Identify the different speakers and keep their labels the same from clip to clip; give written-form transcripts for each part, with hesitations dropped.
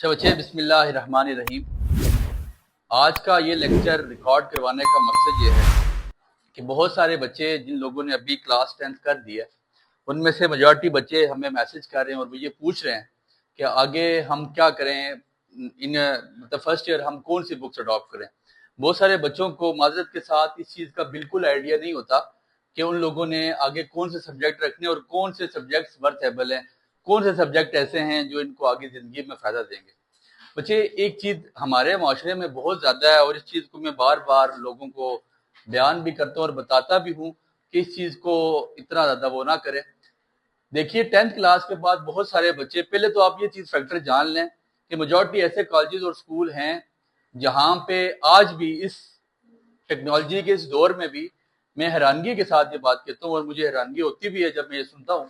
Speaker 1: اچھا بچے، بسم اللہ الرحمن الرحیم۔ آج کا یہ لیکچر ریکارڈ کروانے کا مقصد یہ ہے کہ بہت سارے بچے جن لوگوں نے ابھی کلاس 10 کر دی ہے، ان میں سے میجورٹی بچے ہمیں میسج کر رہے ہیں اور وہ یہ پوچھ رہے ہیں کہ آگے ہم کیا کریں، مطلب فرسٹ ایئر ہم کون سی بکس اڈاپٹ کریں۔ بہت سارے بچوں کو معذرت کے ساتھ اس چیز کا بالکل آئیڈیا نہیں ہوتا کہ ان لوگوں نے آگے کون سے سبجیکٹ رکھنے اور کون سے سبجیکٹس ورتھیبل ہیں، کون سے سبجیکٹ ایسے ہیں جو ان کو آگے زندگی میں فائدہ دیں گے۔ بچے، ایک چیز ہمارے معاشرے میں بہت زیادہ ہے اور اس چیز کو میں بار بار لوگوں کو بیان بھی کرتا ہوں اور بتاتا بھی ہوں کہ اس چیز کو اتنا زیادہ وہ نہ کریں۔ دیکھیے 10th کلاس کے بعد بہت سارے بچے، پہلے تو آپ یہ چیز فیکٹر جان لیں کہ میجورٹی ایسے کالجز اور سکول ہیں جہاں پہ آج بھی اس ٹیکنالوجی کے اس دور میں بھی میں حیرانگی کے ساتھ یہ بات کہتا ہوں اور مجھے حیرانگی ہوتی بھی ہے جب میں یہ سنتا ہوں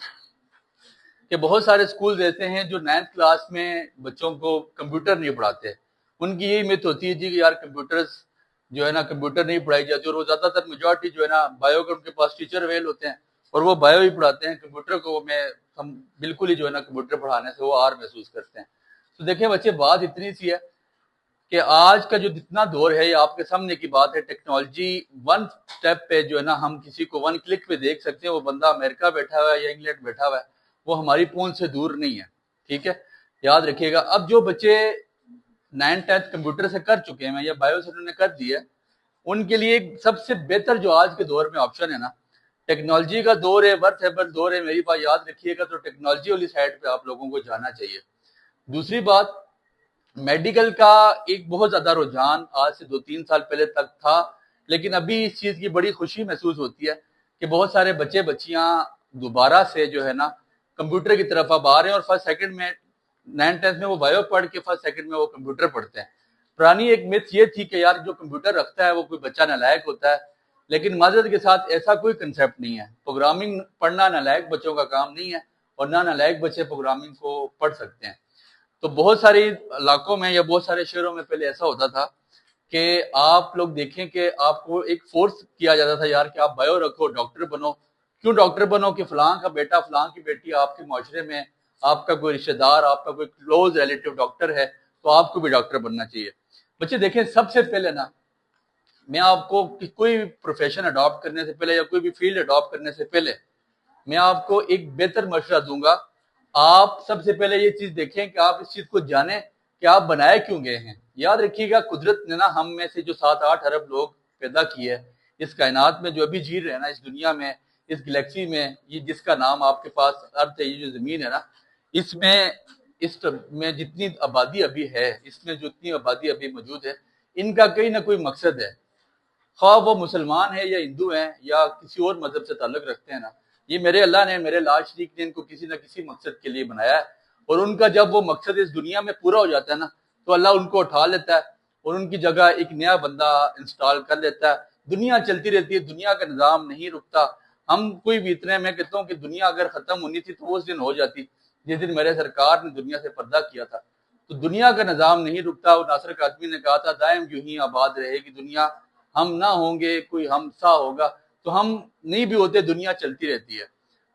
Speaker 1: کہ بہت سارے سکولز ایسے ہیں جو 9th کلاس میں بچوں کو کمپیوٹر نہیں پڑھاتے۔ ان کی یہی مت ہوتی ہے جی کہ یار کمپیوٹرز جو ہے نا کمپیوٹر نہیں پڑھائی جاتی، اور وہ زیادہ تر میجورٹی جو ہے نا بایو کے ان کے پاس ٹیچر اویل ہوتے ہیں اور وہ بایو ہی پڑھاتے ہیں، کمپیوٹر کو ہم بالکل ہی جو ہے نا کمپیوٹر پڑھانے سے وہ آر محسوس کرتے ہیں۔ تو دیکھیں بچے، بات اتنی سی ہے کہ آج کا جو جتنا دور ہے یہ آپ کے سامنے کی بات ہے، ٹیکنالوجی ون سٹیپ پہ جو ہے نا ہم کسی کو ون کلک پہ دیکھ سکتے ہیں، وہ بندہ امریکہ بیٹھا ہوا ہے یا انگلینڈ بیٹھا ہوا ہے، وہ ہماری پہنچ سے دور نہیں ہے۔ ٹھیک ہے، یاد رکھیے گا۔ اب جو بچے 9th کمپیوٹر سے کر چکے ہیں یا بایو سے انہوں نے کر دی ہے، ان کے لیے سب سے بہتر جو آج کے دور میں آپشن ہے نا، ٹیکنالوجی کا دور ہے، ورتھیبل دور ہے، میری بات یاد رکھیے گا، تو ٹیکنالوجی والی سائڈ پہ آپ لوگوں کو جانا چاہیے۔ دوسری بات، میڈیکل کا ایک بہت زیادہ رجحان آج سے 2-3 سال پہلے تک تھا، لیکن ابھی اس چیز کی بڑی خوشی محسوس ہوتی ہے کہ بہت سارے بچے بچیاں دوبارہ سے جو ہے نا کمپیوٹر کی طرف اب آ رہے ہیں، اور فرسٹ سیکنڈ میں 9th میں وہ بایو پڑھ کے فرسٹ سیکنڈ میں وہ کمپیوٹر پڑھتے ہیں۔ پرانی ایک مت یہ تھی کہ یار جو کمپیوٹر رکھتا ہے وہ کوئی بچہ نالائق ہوتا ہے، لیکن معذرت کے ساتھ ایسا کوئی کنسیپٹ نہیں ہے۔ پروگرامنگ پڑھنا نالائق بچوں کا کام نہیں ہے، اور نہ نالائق بچے پروگرامنگ کو پڑھ سکتے ہیں۔ تو بہت سارے علاقوں میں یا بہت سارے شہروں میں پہلے ایسا ہوتا تھا کہ آپ لوگ دیکھیں کہ آپ کو ایک فورس کیا جاتا تھا یار کہ آپ بایو رکھو، ڈاکٹر بنو۔ کیوں ڈاکٹر بنو؟ کہ فلاں کا بیٹا فلاں کی بیٹی آپ کے معاشرے میں، آپ کا کوئی رشتہ دار، آپ کا کوئی کلوز ریلیٹو ڈاکٹر ہے، تو آپ کو بھی ڈاکٹر بننا چاہیے۔ بچے دیکھیں، سب سے پہلے نا میں آپ کو کوئی بھی پروفیشن اڈاپٹ کرنے سے پہلے یا کوئی بھی فیلڈ اڈاپٹ کرنے سے پہلے میں آپ کو ایک بہتر مشورہ دوں گا۔ آپ سب سے پہلے یہ چیز دیکھیں کہ آپ اس چیز کو جانیں کہ آپ بنائے کیوں گئے ہیں۔ یاد رکھیے گا، قدرت نے نا ہم میں سے جو 7-8 ارب لوگ پیدا کیے ہیں، اس کائنات میں جو ابھی جی رہے ہیں نا، اس دنیا میں، اس گلیکسی میں، یہ جس کا نام آپ کے پاس ارتھ ہے، یہ جو زمین ہے نا، اس میں جتنی آبادی ابھی ہے، اس میں جو اتنی آبادی ابھی موجود ہے، ان کا کوئی نہ کوئی مقصد ہے۔ خواہ وہ مسلمان ہیں یا ہندو ہیں یا کسی اور مذہب سے تعلق رکھتے ہیں نا، یہ میرے اللہ نے، میرے لاج شریف نے ان کو کسی نہ کسی مقصد کے لیے بنایا ہے، اور ان کا جب وہ مقصد اس دنیا میں پورا ہو جاتا ہے نا، تو اللہ ان کو اٹھا لیتا ہے اور ان کی جگہ ایک نیا بندہ انسٹال کر لیتا ہے۔ دنیا چلتی رہتی ہے، دنیا کا نظام نہیں رکتا۔ ہم کوئی بھی اتنے، میں کہتا ہوں کہ دنیا اگر ختم ہونی تھی تو اس دن ہو جاتی جس دن میرے سرکار نے دنیا سے پردہ کیا تھا۔ تو دنیا کا نظام نہیں رکتا، اور ناصر قاسمی نے کہا تھا دائم یوں ہی آباد رہے گی دنیا، ہم نہ ہوں گے کوئی ہم سا ہوگا، تو ہم نہیں بھی ہوتے، دنیا چلتی رہتی ہے۔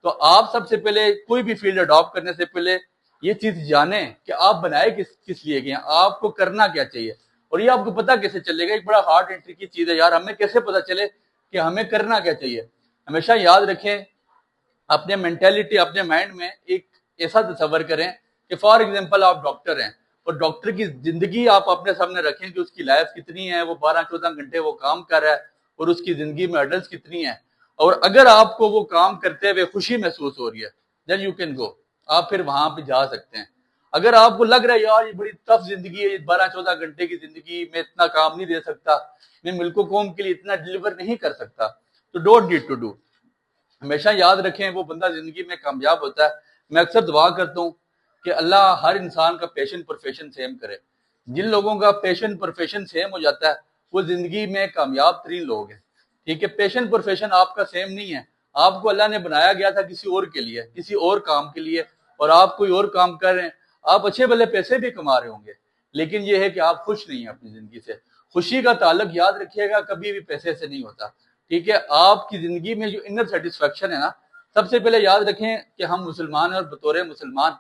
Speaker 1: تو آپ سب سے پہلے کوئی بھی فیلڈ اڈاپٹ کرنے سے پہلے یہ چیز جانیں کہ آپ بنائے کس لیے گئے ہیں، آپ کو کرنا کیا چاہیے، اور یہ آپ کو پتہ کیسے چلے گا۔ ایک بڑا ہارڈ انٹری کی چیز ہے یار، ہمیں کیسے پتہ چلے کہ ہمیں کرنا کیا چاہیے۔ ہمیشہ یاد رکھیں، اپنے مینٹیلٹی، اپنے مائنڈ میں ایک ایسا تصور کریں کہ فار ایگزامپل آپ ڈاکٹر ہیں، اور ڈاکٹر کی زندگی آپ اپنے سامنے رکھیں کہ اس کی لائف کتنی ہے، وہ 12-14 گھنٹے وہ کام کر رہا ہے، اور اس کی زندگی میں ہرڈلز کتنی ہیں، اور اگر آپ کو وہ کام کرتے ہوئے خوشی محسوس ہو رہی ہے then you can go، آپ پھر وہاں پہ جا سکتے ہیں۔ اگر آپ کو لگ رہا ہے یار یہ بڑی ٹف زندگی ہے، یہ 12-14 گھنٹے کی زندگی میں اتنا کام نہیں دے سکتا، میں ملک و قوم کے لیے اتنا ڈیلیور نہیں کر سکتا، تو ڈونٹ نیڈ ٹو ڈو۔ ہمیشہ یاد رکھیں، وہ بندہ زندگی میں کامیاب ہوتا ہے۔ میں اکثر دعا کرتا ہوں کہ اللہ ہر انسان کا پیشن پروفیشن سیم کرے۔ جن لوگوں کا پیشن پروفیشن سیم ہو جاتا ہے وہ زندگی میں کامیاب ترین لوگ ہیں۔ ٹھیک ہے، پیشن پروفیشن آپ کا سیم نہیں ہے، آپ کو اللہ نے بنایا گیا تھا کسی اور کے لیے، کسی اور کام کے لیے، اور آپ کوئی اور کام کر رہے ہیں۔ آپ اچھے بھلے پیسے بھی کما رہے ہوں گے، لیکن یہ ہے کہ آپ خوش نہیں ہیں اپنی زندگی سے۔ خوشی کا تعلق یاد رکھیے گا کبھی بھی پیسے سے نہیں ہوتا۔ ٹھیک ہے، آپ کی زندگی میں جو انر سیٹسفیکشن ہے نا، سب سے پہلے یاد رکھیں کہ ہم مسلمان ہیں، اور بطور مسلمان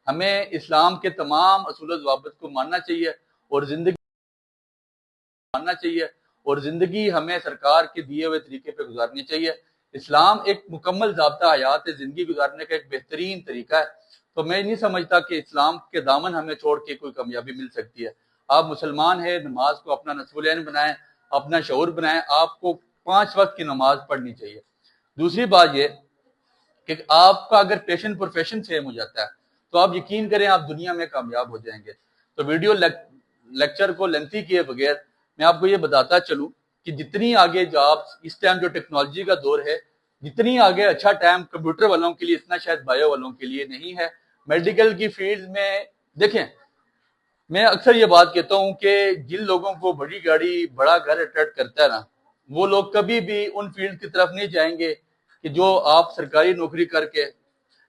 Speaker 1: ہمیں اسلام کے تمام اصول و ضوابط کو ماننا چاہیے اور زندگی ہمیں سرکار کے دیے ہوئے طریقے پہ گزارنی چاہیے۔ اسلام ایک مکمل ضابطہ حیات ہے، زندگی گزارنے کا ایک بہترین طریقہ ہے۔ تو میں نہیں سمجھتا کہ اسلام کے دامن ہمیں چھوڑ کے کوئی کامیابی مل سکتی ہے۔ آپ مسلمان ہیں، نماز کو اپنا نصب العین بنائیں، اپنا شعور بنائیں، آپ کو 5 وقت کی نماز پڑھنی چاہیے۔ دوسری بات یہ کہ آپ کا اگر پیشن پروفیشن سیم ہو جاتا ہے تو آپ یقین کریں آپ دنیا میں کامیاب ہو جائیں گے۔ تو ویڈیو لیکچر کو لینتھی کیے بغیر میں آپ کو یہ بتاتا چلوں کہ جتنی آگے اس ٹائم جو ٹیکنالوجی کا دور ہے، جتنی آگے اچھا ٹائم کمپیوٹر والوں کے لیے اتنا شاید بایو والوں کے لیے نہیں ہے۔ میڈیکل کی فیلڈ میں دیکھیں، میں اکثر یہ بات کہتا ہوں کہ جن لوگوں کو بڑی گاڑی بڑا گھر اٹریکٹ کرتا ہے نا، وہ لوگ کبھی بھی ان فیلڈ کی طرف نہیں جائیں گے کہ جو آپ سرکاری نوکری کر کے۔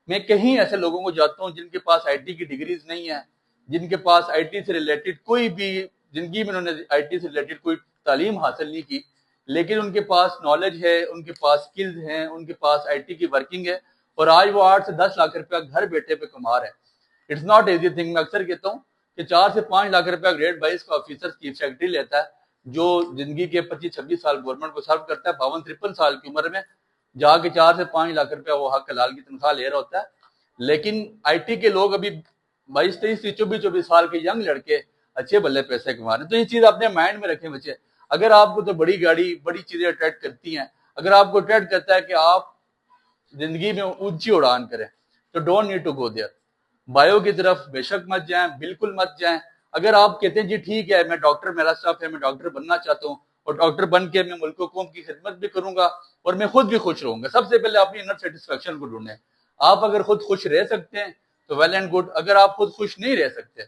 Speaker 1: میں کہیں ایسے لوگوں کو جاتا ہوں جن کے پاس آئی ٹی کی ڈگریز نہیں ہیں، جن کے پاس آئی ٹی سے ریلیٹڈ کوئی بھی زندگی میں انہوں نے آئی ٹی سے ریلیٹڈ کوئی تعلیم حاصل نہیں کی، لیکن ان کے پاس نالج ہے، ان کے پاس سکلز ہیں، ان کے پاس آئی ٹی کی ورکنگ ہے، اور آج وہ 8 سے 10 لاکھ روپیہ گھر بیٹھے پہ کما رہے ہیں۔ It's not easy thing. میں اکثر کہتا ہوں کہ 4 سے 5 لاکھ روپیہ گریڈ 22 کا آفیسر چیف سیکرٹری لیتا ہے، جو زندگی کے 25-26 سال گورنمنٹ کو سرو کرتا ہے، 52-53 سال کی عمر میں جا کے 4 سے 5 لاکھ روپیہ وہ حق حلال کی تنخواہ لے رہا ہوتا ہے۔ لیکن آئی ٹی کے لوگ ابھی 22-23 24 سال کے ینگ لڑکے اچھے بلے پیسے کما رہے ہیں۔ تو یہ چیز اپنے مائنڈ میں رکھیں بچے۔ اگر آپ کو تو بڑی گاڑی بڑی چیزیں اٹریکٹ کرتی ہیں، اگر آپ کو اٹریکٹ کرتا ہے کہ آپ زندگی میں اونچی اڑان کریں، تو don't need to go there. بایو کی طرف بے شک مت جائیں، بالکل مت جائیں۔ اگر آپ کہتے ہیں جی ٹھیک ہے میں ڈاکٹر، میرا سٹاف ہے، میں ڈاکٹر بننا چاہتا ہوں اور ڈاکٹر بن کے میں ملک و قوم کی خدمت بھی کروں گا اور میں خود بھی خوش رہوں گا، سب سے پہلے اپنی انر سیٹسفیکشن کو ڈھونڈیں۔ آپ اگر خود خوش رہ سکتے ہیں تو ویل اینڈ گڈ۔ اگر آپ خود خوش نہیں رہ سکتے،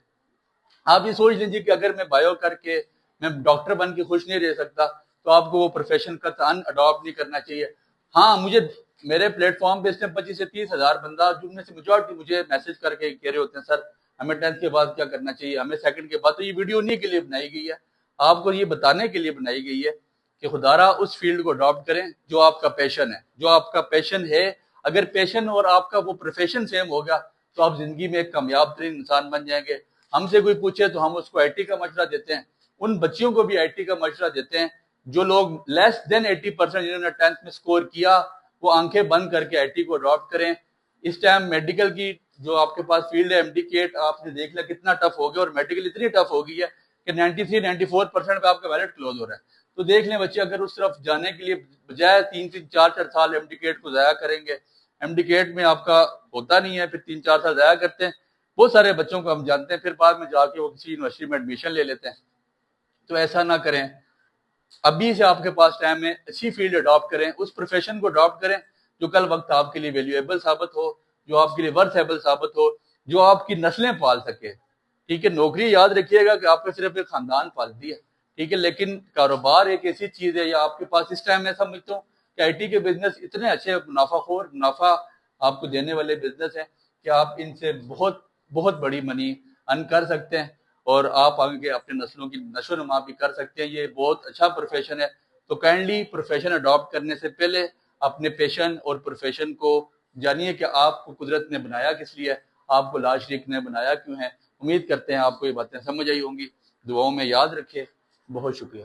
Speaker 1: آپ یہ سوچ لیجیے کہ اگر میں بایو کر کے میں ڈاکٹر بن کے خوش نہیں رہ سکتا تو آپ کو وہ پروفیشن کا تن اڈاپٹ نہیں کرنا چاہیے۔ ہاں، مجھے میرے پلیٹ فارم پہ اس میں 25 سے 30 ہزار بندہ، جن میں سے میجورٹی مجھے میسج کر کے کہہ رہے ہوتے ہیں سر ہمیں 10th کے بعد کیا کرنا چاہیے، ہمیں 2nd کے بعد۔ تو یہ ویڈیو انہیں کے لیے بنائی گئی ہے، آپ کو یہ بتانے کے لیے بنائی گئی ہے کہ خدارا اس فیلڈ کو اڈاپٹ کریں جو آپ کا پیشن ہے، جو آپ کا پیشن ہے۔ اگر پیشن اور آپ کا وہ پروفیشن سیم ہوگا تو آپ زندگی میں ایک کامیاب ترین انسان بن جائیں گے۔ ہم سے کوئی پوچھے تو ہم اس کو آئی ٹی کا مشورہ دیتے ہیں، ان بچیوں کو بھی آئی ٹی کا مشورہ دیتے ہیں جو لوگ لیس دین 80% جنہوں نے 10th میں سکور کیا، وہ آنکھیں بند کر کے آئی ٹی کو اڈاپٹ کریں۔ اس ٹائم میڈیکل کی جو آپ کے پاس فیلڈ ہے، ایم ڈی کیٹ آپ نے دیکھ لیا کتنا ٹف ہو گیا، اور میڈیکل اتنی ٹف ہو گئی ہے کہ 93-94% پہ آپ کا ویلٹ کلوز ہو رہا ہے۔ تو دیکھ لیں بچے، اگر اس طرف جانے کے لیے بجائے 3-4 سال ایم ڈی کیٹ کو ضائع کریں گے، ایم ڈی کیٹ میں آپ کا ہوتا نہیں ہے، پھر 3-4 سال ضائع کرتے ہیں۔ بہت سارے بچوں کو ہم جانتے ہیں، پھر بعد میں جا کے وہ کسی یونیورسٹی میں ایڈمیشن لے لیتے ہیں۔ تو ایسا نہ کریں، ابھی سے آپ کے پاس ٹائم ہے، اچھی فیلڈ اڈاپٹ کریں، اس پروفیشن کو اڈاپٹ کریں جو کل وقت آپ کے لیے ویلیویبل ثابت ہو، جو آپ کے لیے ورتھیبل ثابت ہو، جو آپ کی نسلیں پال سکے۔ ٹھیک ہے، نوکری یاد رکھیے گا کہ آپ کا صرف ایک خاندان پالتی ہے، ٹھیک ہے، لیکن کاروبار ایک ایسی چیز ہے، یا آپ کے پاس اس ٹائم میں سمجھتا ہوں کہ آئی ٹی کے بزنس اتنے اچھے منافع آپ کو دینے والے بزنس ہیں کہ آپ ان سے بہت بہت بڑی منی ارن کر سکتے ہیں، اور آپ آگے اپنے نسلوں کی نشو و نما بھی کر سکتے ہیں۔ یہ بہت اچھا پروفیشن ہے۔ تو کائنڈلی پروفیشن اڈاپٹ کرنے سے پہلے اپنے پیشن اور پروفیشن کو جانیے کہ آپ کو قدرت نے بنایا کس لیے، آپ کو لا شریک نے بنایا کیوں ہے۔ امید کرتے ہیں آپ کو یہ باتیں سمجھ آئی ہوں گی، دعاؤں میں یاد رکھے۔ بہت شکریہ۔